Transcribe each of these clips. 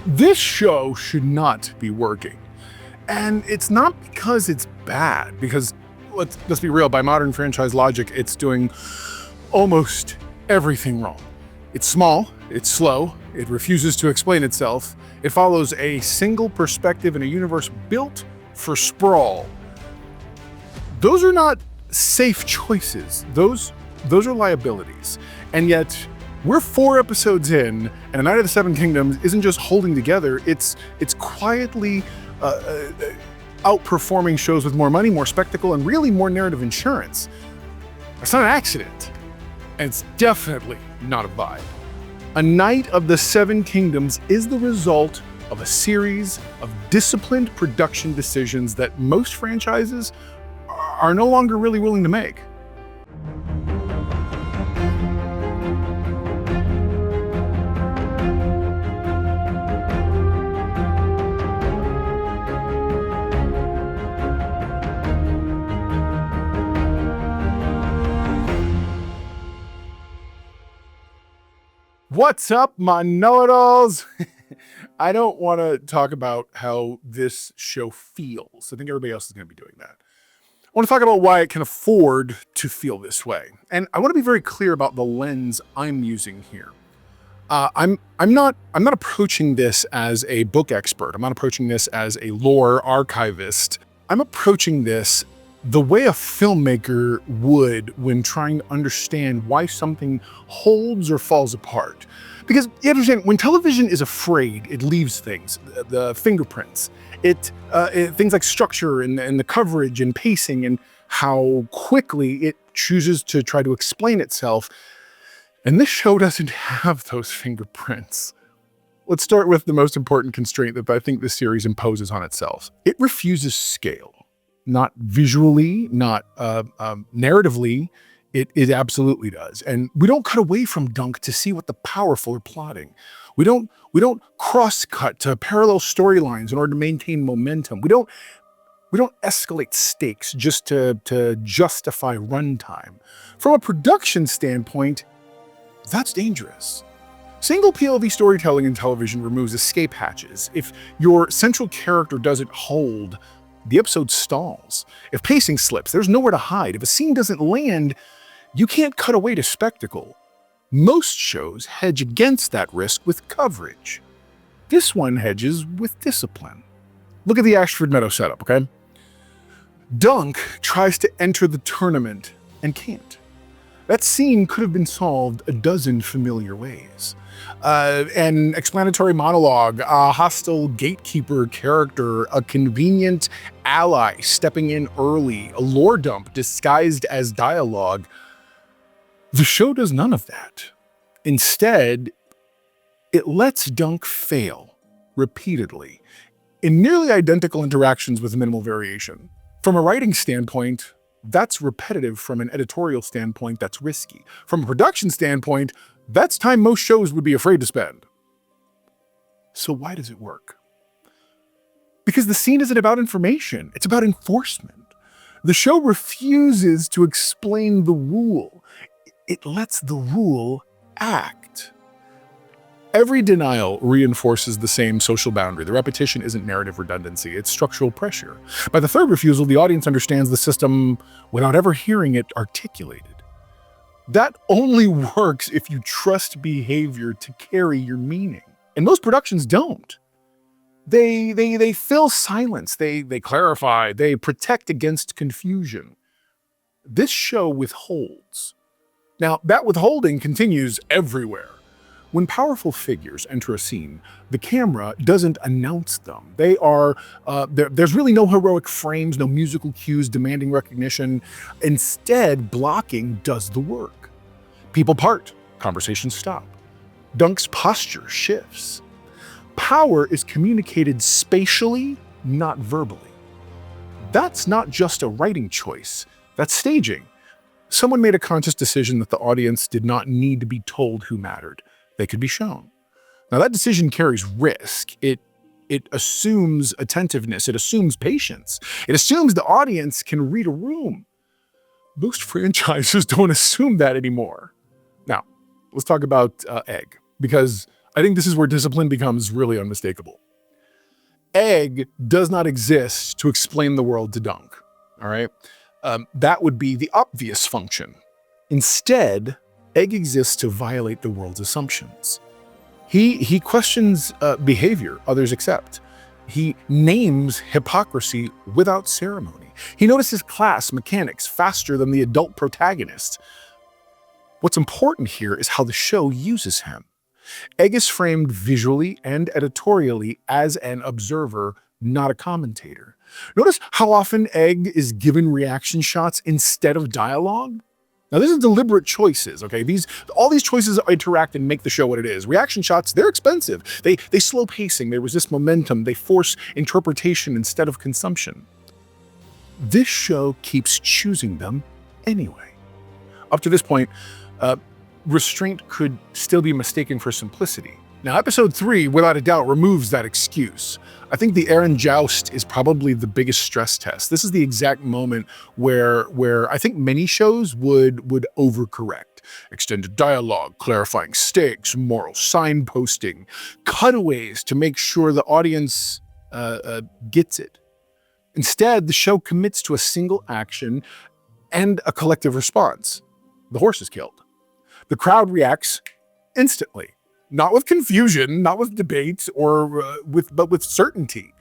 This show should not be working. And it's not because it's bad, because let's be real, by modern franchise logic, it's doing almost everything wrong. It's small, it's slow, it refuses to explain itself, it follows a single perspective in a universe built for sprawl. Those are not safe choices. Those are liabilities. And yet, we're 4 episodes in, and A Knight of the Seven Kingdoms isn't just holding together, it's quietly outperforming shows with more money, more spectacle, and really more narrative insurance. It's not an accident, and it's definitely not a vibe. A Knight of the Seven Kingdoms is the result of a series of disciplined production decisions that most franchises are no longer really willing to make. What's up, my know-it-alls? I don't want to talk about how this show feels. I think everybody else is going to be doing that. I want to talk about why it can afford to feel this way. And I want to be very clear about the lens I'm using here. I'm not approaching this as a book expert. I'm not approaching this as a lore archivist. I'm approaching this the way a filmmaker would when trying to understand why something holds or falls apart. Because you understand, when television is afraid, it leaves things, the fingerprints, things like structure and the coverage and pacing and how quickly it chooses to try to explain itself. And this show doesn't have those fingerprints. Let's start with the most important constraint that I think this series imposes on itself. It refuses scale. Not visually, not narratively, it absolutely does. And we don't cut away from Dunk to see what the powerful are plotting. We don't cross-cut to parallel storylines in order to maintain momentum. We don't escalate stakes just to justify runtime. From a production standpoint, that's dangerous. Single POV storytelling in television removes escape hatches. If your central character doesn't hold, the episode stalls. If pacing slips, there's nowhere to hide. If a scene doesn't land, you can't cut away to spectacle. Most shows hedge against that risk with coverage. This one hedges with discipline. Look at the Ashford Meadow setup, okay? Dunk tries to enter the tournament and can't. That scene could have been solved a dozen familiar ways. An explanatory monologue, a hostile gatekeeper character, a convenient ally stepping in early, a lore dump disguised as dialogue. The show does none of that. Instead, it lets Dunk fail repeatedly in nearly identical interactions with minimal variation. From a writing standpoint, that's repetitive. From an editorial standpoint, that's risky. From a production standpoint, that's time most shows would be afraid to spend. So why does it work? Because the scene isn't about information, it's about enforcement. The show refuses to explain the rule. It lets the rule act. Every denial reinforces the same social boundary. The repetition isn't narrative redundancy, it's structural pressure. By the third refusal, the audience understands the system without ever hearing it articulated. That only works if you trust behavior to carry your meaning. And most productions don't. They fill silence, they clarify, they protect against confusion. This show withholds. Now, that withholding continues everywhere. When powerful figures enter a scene, the camera doesn't announce them. There's really no heroic frames, no musical cues demanding recognition. Instead, blocking does the work. People part, conversations stop. Dunk's posture shifts. Power is communicated spatially, not verbally. That's not just a writing choice, that's staging. Someone made a conscious decision that the audience did not need to be told who mattered. They could be shown. Now that decision carries risk. It assumes attentiveness. It assumes patience. It assumes the audience can read a room. Most franchises don't assume that anymore. Now, let's talk about Egg, because I think this is where discipline becomes really unmistakable. Egg does not exist to explain the world to Dunk, all right? That would be the obvious function. Instead, Egg exists to violate the world's assumptions. He questions behavior others accept. He names hypocrisy without ceremony. He notices class mechanics faster than the adult protagonist. What's important here is how the show uses him. Egg is framed visually and editorially as an observer, not a commentator. Notice how often Egg is given reaction shots instead of dialogue? Now, this is deliberate choices, okay? All these choices interact and make the show what it is. Reaction shots, they're expensive. They slow pacing, they resist momentum, they force interpretation instead of consumption. This show keeps choosing them anyway. Up to this point, restraint could still be mistaken for simplicity. Now, episode 3, without a doubt, removes that excuse. I think the Arren Joust is probably the biggest stress test. This is the exact moment where I think many shows would overcorrect. Extended dialogue, clarifying stakes, moral signposting, cutaways to make sure the audience gets it. Instead, the show commits to a single action and a collective response. The horse is killed. The crowd reacts instantly. Not with confusion, not with debate, but with certainty.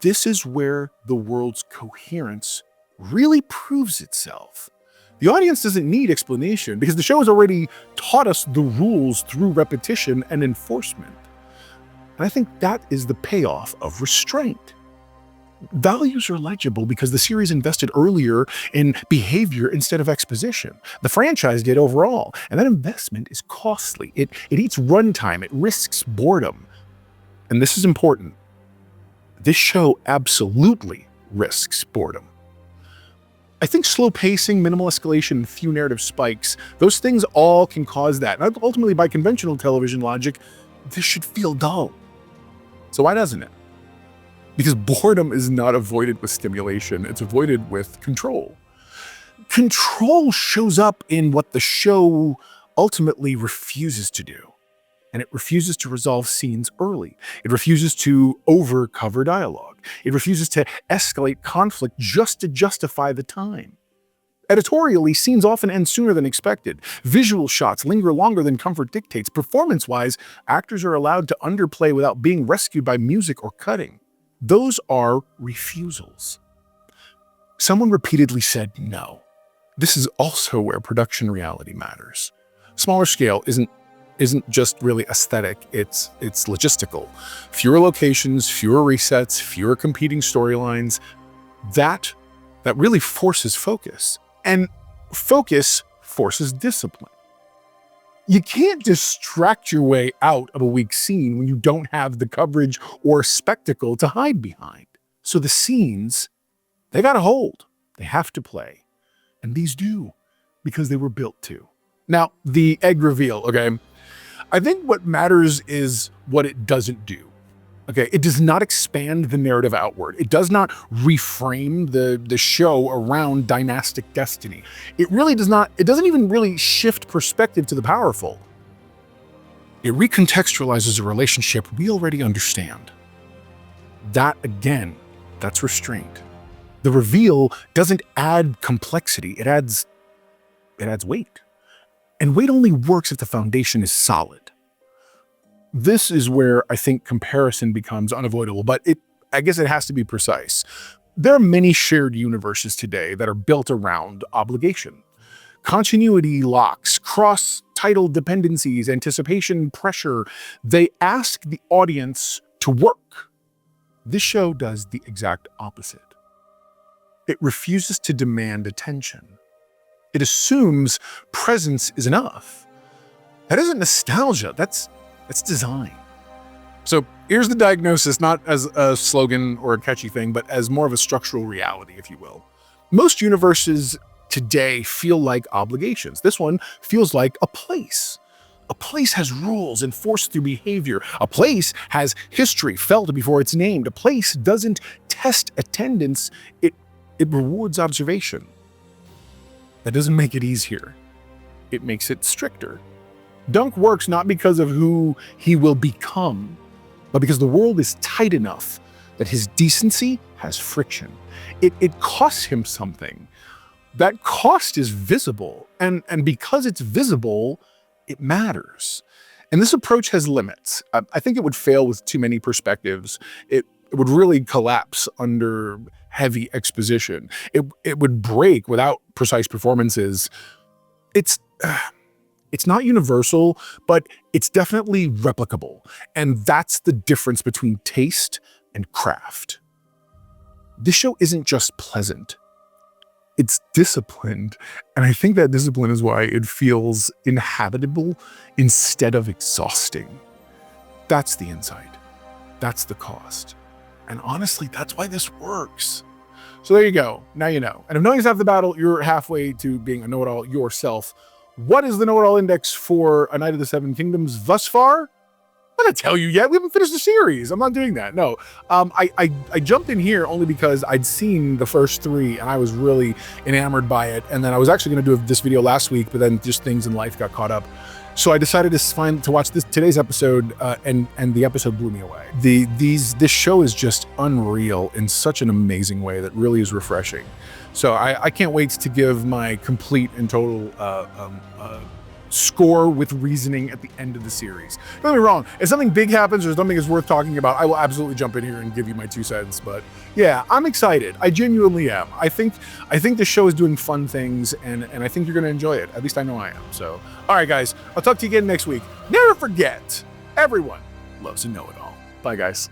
This is where the world's coherence really proves itself. The audience doesn't need explanation because the show has already taught us the rules through repetition and enforcement. And I think that is the payoff of restraint. Values are legible because the series invested earlier in behavior instead of exposition. The franchise did overall, and that investment is costly. It eats runtime, it risks boredom. And this is important. This show absolutely risks boredom. I think slow pacing, minimal escalation, and few narrative spikes, those things all can cause that. And ultimately, by conventional television logic, this should feel dull. So why doesn't it? Because boredom is not avoided with stimulation, it's avoided with control. Control shows up in what the show ultimately refuses to do. And it refuses to resolve scenes early. It refuses to over-cover dialogue. It refuses to escalate conflict just to justify the time. Editorially, scenes often end sooner than expected. Visual shots linger longer than comfort dictates. Performance-wise, actors are allowed to underplay without being rescued by music or cutting. Those are refusals. Someone repeatedly said no. This is also where production reality matters. Smaller scale isn't just really aesthetic, it's logistical. Fewer locations, fewer resets, fewer competing storylines. That really forces focus. And focus forces discipline. You can't distract your way out of a weak scene when you don't have the coverage or spectacle to hide behind. So the scenes, they gotta hold. They have to play. And these do, because they were built to. Now, the egg reveal, okay? I think what matters is what it doesn't do. Okay, it does not expand the narrative outward. It does not reframe the show around dynastic destiny. It doesn't even really shift perspective to the powerful. It recontextualizes a relationship we already understand. That, again, that's restraint. The reveal doesn't add complexity, it adds weight. And weight only works if the foundation is solid. This is where I think comparison becomes unavoidable, but I guess it has to be precise. There are many shared universes today that are built around obligation. Continuity locks, cross-title dependencies, anticipation pressure, they ask the audience to work. This show does the exact opposite. It refuses to demand attention. It assumes presence is enough. That isn't nostalgia, that's design. So here's the diagnosis, not as a slogan or a catchy thing, but as more of a structural reality, if you will. Most universes today feel like obligations. This one feels like a place. A place has rules enforced through behavior. A place has history felt before it's named. A place doesn't test attendance, it rewards observation. That doesn't make it easier. It makes it stricter. Dunk works not because of who he will become, but because the world is tight enough that his decency has friction. It costs him something. That cost is visible, and because it's visible, it matters. And this approach has limits. I think it would fail with too many perspectives. It would really collapse under heavy exposition. It would break without precise performances. It's not universal, but it's definitely replicable. And that's the difference between taste and craft. This show isn't just pleasant. It's disciplined. And I think that discipline is why it feels inhabitable instead of exhausting. That's the insight. That's the cost. And honestly, that's why this works. So there you go. Now you know. And if knowing is half the battle, you're halfway to being a know-it-all yourself. What is the know-it-all index for A Knight of the Seven Kingdoms thus far? I'm not gonna tell you yet. We haven't finished the series. I'm not doing that. No. I jumped in here only because I'd seen the first 3 and I was really enamored by it. And then I was actually gonna do this video last week, but then just things in life got caught up. So I decided to watch today's episode, and the episode blew me away. This show is just unreal in such an amazing way that really is refreshing. So I can't wait to give my complete and total score with reasoning at the end of the series. Don't get me wrong, if something big happens or something is worth talking about, I will absolutely jump in here and give you my 2 cents. But yeah, I'm excited. I genuinely am. I think the show is doing fun things, and I think you're going to enjoy it. At least I know I am. So, all right, guys, I'll talk to you again next week. Never forget, everyone loves a know-it-all. Bye, guys.